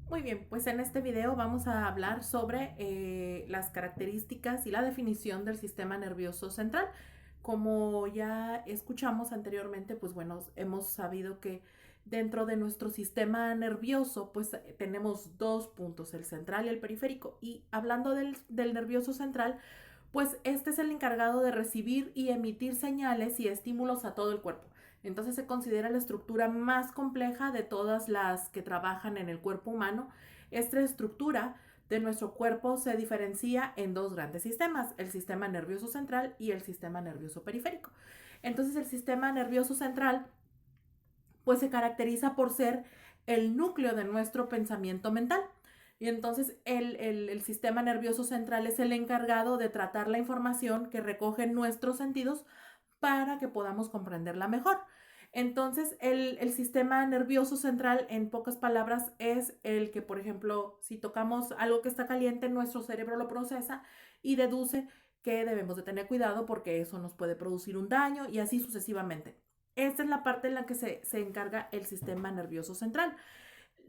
Muy bien, pues en este video vamos a hablar sobre las características y la definición del sistema nervioso central. Como ya escuchamos anteriormente, pues bueno, hemos sabido que dentro de nuestro sistema nervioso, pues tenemos dos puntos, el central y el periférico. Y hablando del nervioso central, pues este es el encargado de recibir y emitir señales y estímulos a todo el cuerpo. Entonces se considera la estructura más compleja de todas las que trabajan en el cuerpo humano. Esta estructura de nuestro cuerpo se diferencia en dos grandes sistemas, el sistema nervioso central y el sistema nervioso periférico. Entonces el sistema nervioso central pues se caracteriza por ser el núcleo de nuestro pensamiento mental. Y entonces el sistema nervioso central es el encargado de tratar la información que recogen nuestros sentidos para que podamos comprenderla mejor. Entonces, el sistema nervioso central, en pocas palabras, es el que, por ejemplo, si tocamos algo que está caliente, nuestro cerebro lo procesa y deduce que debemos de tener cuidado porque eso nos puede producir un daño y así sucesivamente. Esta es la parte en la que se encarga el sistema nervioso central.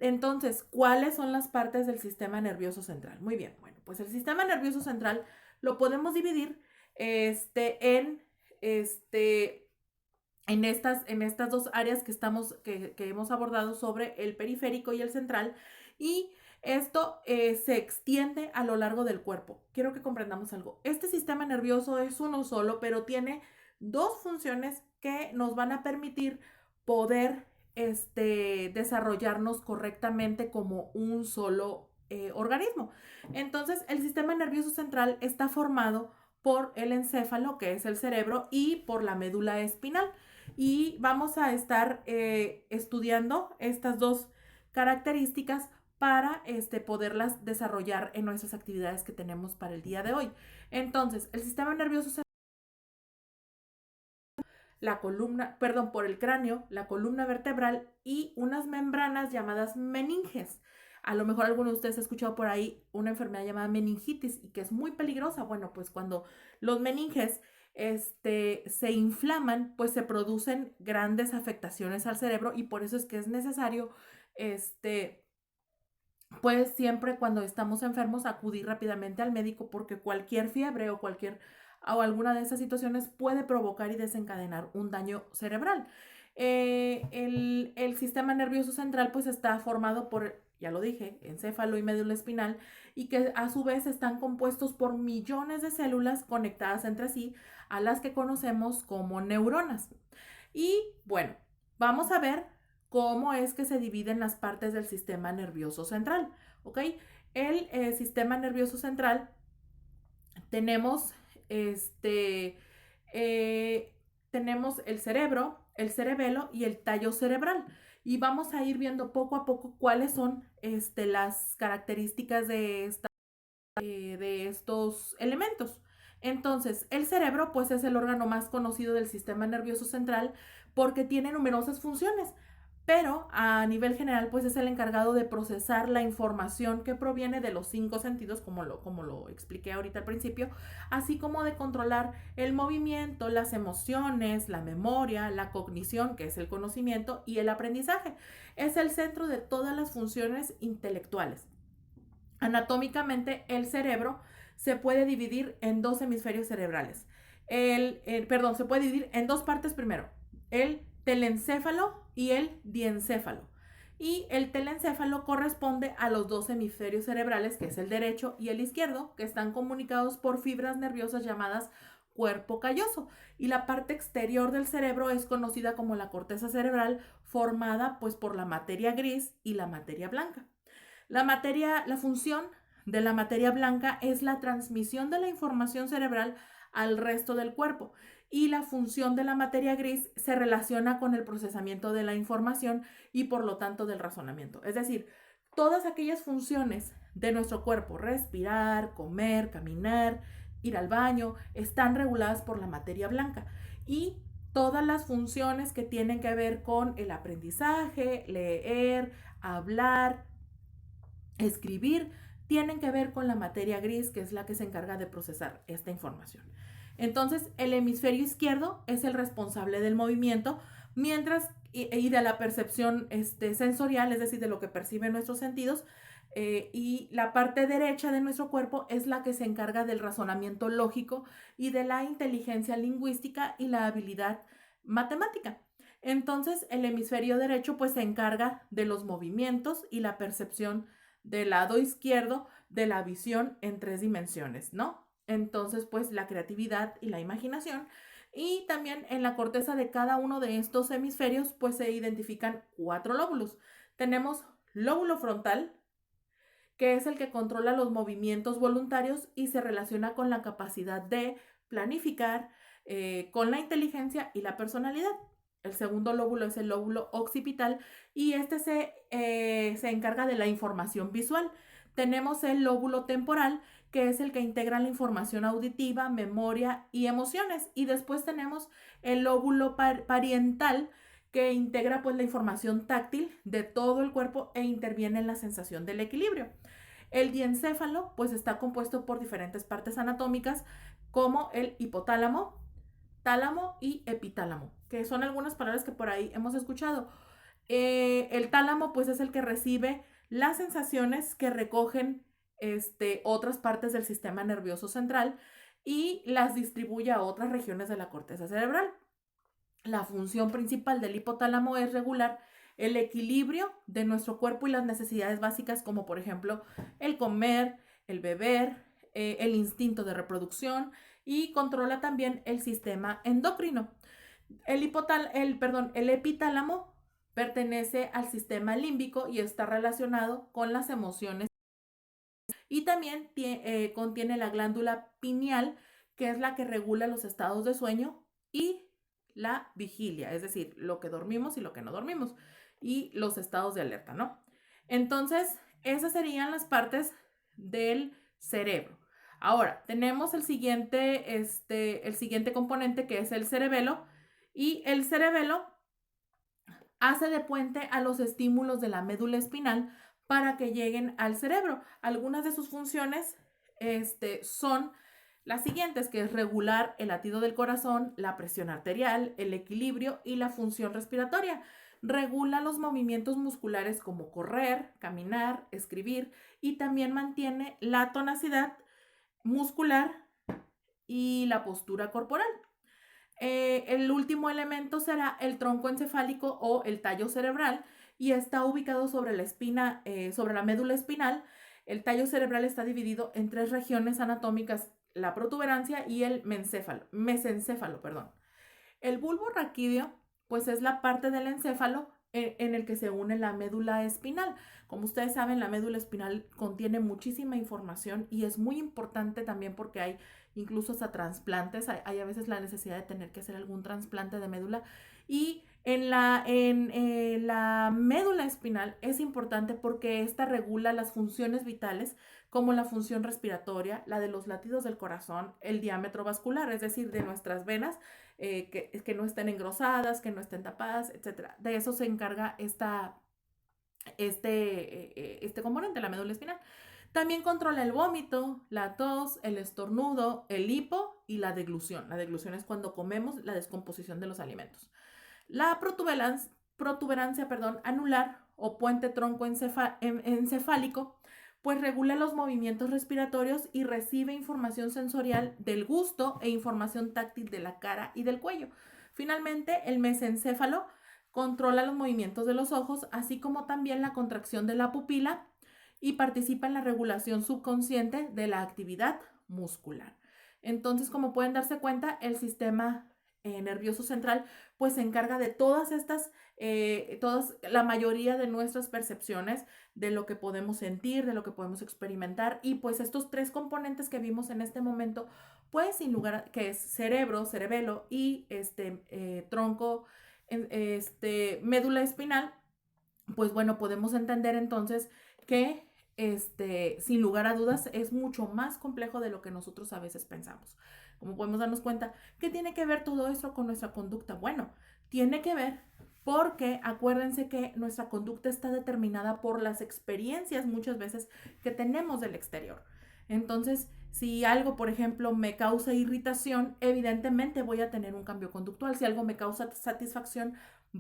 Entonces, ¿cuáles son las partes del sistema nervioso central? Muy bien, bueno, pues el sistema nervioso central lo podemos dividir en este, en estas dos áreas que hemos abordado sobre el periférico y el central, y esto se extiende a lo largo del cuerpo. Quiero que comprendamos algo. Este sistema nervioso es uno solo, pero tiene dos funciones que nos van a permitir poder desarrollarnos correctamente como un solo organismo. Entonces, el sistema nervioso central está formado por el encéfalo, que es el cerebro, y por la médula espinal. Y vamos a estar estudiando estas dos características para poderlas desarrollar en nuestras actividades que tenemos para el día de hoy. Entonces, el sistema nervioso central, la columna, perdón, por el cráneo, la columna vertebral y unas membranas llamadas meninges. A lo mejor alguno de ustedes ha escuchado por ahí una enfermedad llamada meningitis y que es muy peligrosa. Bueno, pues cuando los meninges se inflaman, pues se producen grandes afectaciones al cerebro y por eso es que es necesario, este, pues siempre cuando estamos enfermos acudir rápidamente al médico porque cualquier fiebre o alguna de esas situaciones puede provocar y desencadenar un daño cerebral. El sistema nervioso central pues está formado por, ya lo dije, encéfalo y médula espinal, y que a su vez están compuestos por millones de células conectadas entre sí, a las que conocemos como neuronas. Y bueno, vamos a ver cómo es que se dividen las partes del sistema nervioso central, ¿ok? El sistema nervioso central tenemos, este, eh, tenemos el cerebro, el cerebelo y el tallo cerebral. Y vamos a ir viendo poco a poco cuáles son las características de estos elementos. Entonces, el cerebro, pues, es el órgano más conocido del sistema nervioso central porque tiene numerosas funciones, pero a nivel general, pues, es el encargado de procesar la información que proviene de los cinco sentidos, como lo expliqué ahorita al principio, así como de controlar el movimiento, las emociones, la memoria, la cognición, que es el conocimiento, y el aprendizaje. Es el centro de todas las funciones intelectuales. Anatómicamente, el cerebro se puede dividir en dos hemisferios cerebrales. Se puede dividir en dos partes primero, el telencéfalo y el diencéfalo. Y el telencéfalo corresponde a los dos hemisferios cerebrales, que es el derecho y el izquierdo, que están comunicados por fibras nerviosas llamadas cuerpo calloso. Y la parte exterior del cerebro es conocida como la corteza cerebral, formada pues por la materia gris y la materia blanca. La función de la materia blanca es la transmisión de la información cerebral al resto del cuerpo, y la función de la materia gris se relaciona con el procesamiento de la información y por lo tanto del razonamiento. Es decir, todas aquellas funciones de nuestro cuerpo, respirar, comer, caminar, ir al baño, están reguladas por la materia blanca, y todas las funciones que tienen que ver con el aprendizaje, leer, hablar, escribir, tienen que ver con la materia gris, que es la que se encarga de procesar esta información. Entonces, el hemisferio izquierdo es el responsable del movimiento, mientras y de la percepción sensorial, es decir, de lo que perciben nuestros sentidos. Y la parte derecha de nuestro cuerpo es la que se encarga del razonamiento lógico y de la inteligencia lingüística y la habilidad matemática. Entonces, el hemisferio derecho pues se encarga de los movimientos y la percepción del lado izquierdo de la visión en 3 dimensiones, ¿no? Entonces, pues la creatividad y la imaginación. Y también en la corteza de cada uno de estos hemisferios pues se identifican 4 lóbulos. Tenemos lóbulo frontal, que es el que controla los movimientos voluntarios y se relaciona con la capacidad de planificar, con la inteligencia y la personalidad. El segundo lóbulo es el lóbulo occipital y se encarga de la información visual. Tenemos el lóbulo temporal, que es el que integra la información auditiva, memoria y emociones. Y después tenemos el lóbulo parietal, que integra pues la información táctil de todo el cuerpo e interviene en la sensación del equilibrio. El diencéfalo pues está compuesto por diferentes partes anatómicas como el hipotálamo, tálamo y epitálamo, que son algunas palabras que por ahí hemos escuchado. El tálamo pues es el que recibe las sensaciones que recogen otras partes del sistema nervioso central y las distribuye a otras regiones de la corteza cerebral. La función principal del hipotálamo es regular el equilibrio de nuestro cuerpo y las necesidades básicas como por ejemplo el comer, el beber, el instinto de reproducción y controla también el sistema endocrino. El epitálamo pertenece al sistema límbico y está relacionado con las emociones y también contiene la glándula pineal, que es la que regula los estados de sueño y la vigilia, es decir, lo que dormimos y lo que no dormimos, y los estados de alerta, ¿no? Entonces, esas serían las partes del cerebro. Ahora, tenemos el siguiente componente, que es el cerebelo, y el cerebelo hace de puente a los estímulos de la médula espinal para que lleguen al cerebro. Algunas de sus funciones son las siguientes, que es regular el latido del corazón, la presión arterial, el equilibrio y la función respiratoria. Regula los movimientos musculares como correr, caminar, escribir y también mantiene la tonacidad muscular y la postura corporal. El último elemento será el tronco encefálico o el tallo cerebral y está ubicado sobre la espina, sobre la médula espinal. El tallo cerebral está dividido en 3 regiones anatómicas: la protuberancia y el mesencéfalo, perdón. El bulbo raquídeo, pues es la parte del encéfalo en el que se une la médula espinal. Como ustedes saben, la médula espinal contiene muchísima información y es muy importante también porque hay incluso hasta trasplantes, hay a veces la necesidad de tener que hacer algún trasplante de médula. Y en la médula espinal es importante porque esta regula las funciones vitales como la función respiratoria, la de los latidos del corazón, el diámetro vascular, es decir, de nuestras venas, que no estén engrosadas, que no estén tapadas, etc. De eso se encarga este componente, la médula espinal. También controla el vómito, la tos, el estornudo, el hipo y la deglución. La deglución es cuando comemos, la descomposición de los alimentos. La protuberancia anular o puente tronco encefálico, pues regula los movimientos respiratorios y recibe información sensorial del gusto e información táctil de la cara y del cuello. Finalmente, el mesencéfalo controla los movimientos de los ojos, así como también la contracción de la pupila y participa en la regulación subconsciente de la actividad muscular. Entonces, como pueden darse cuenta, el sistema nervioso central pues se encarga de todas estas, la mayoría de nuestras percepciones, de lo que podemos sentir, de lo que podemos experimentar, y pues estos 3 componentes que vimos en este momento, pues sin lugar a, que es cerebro, cerebelo y tronco, médula espinal, pues bueno, podemos entender entonces que sin lugar a dudas es mucho más complejo de lo que nosotros a veces pensamos. Como podemos darnos cuenta, ¿qué tiene que ver todo esto con nuestra conducta? Bueno, tiene que ver porque acuérdense que nuestra conducta está determinada por las experiencias muchas veces que tenemos del exterior. Entonces, si algo, por ejemplo, me causa irritación, evidentemente voy a tener un cambio conductual. Si algo me causa satisfacción,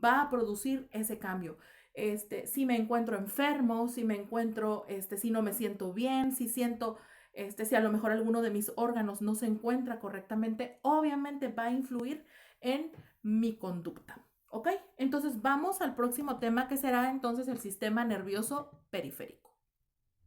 va a producir ese cambio. Si me encuentro enfermo, si me encuentro, si no me siento bien, si siento, si a lo mejor alguno de mis órganos no se encuentra correctamente, obviamente va a influir en mi conducta. ¿Ok? Entonces vamos al próximo tema que será entonces el sistema nervioso periférico.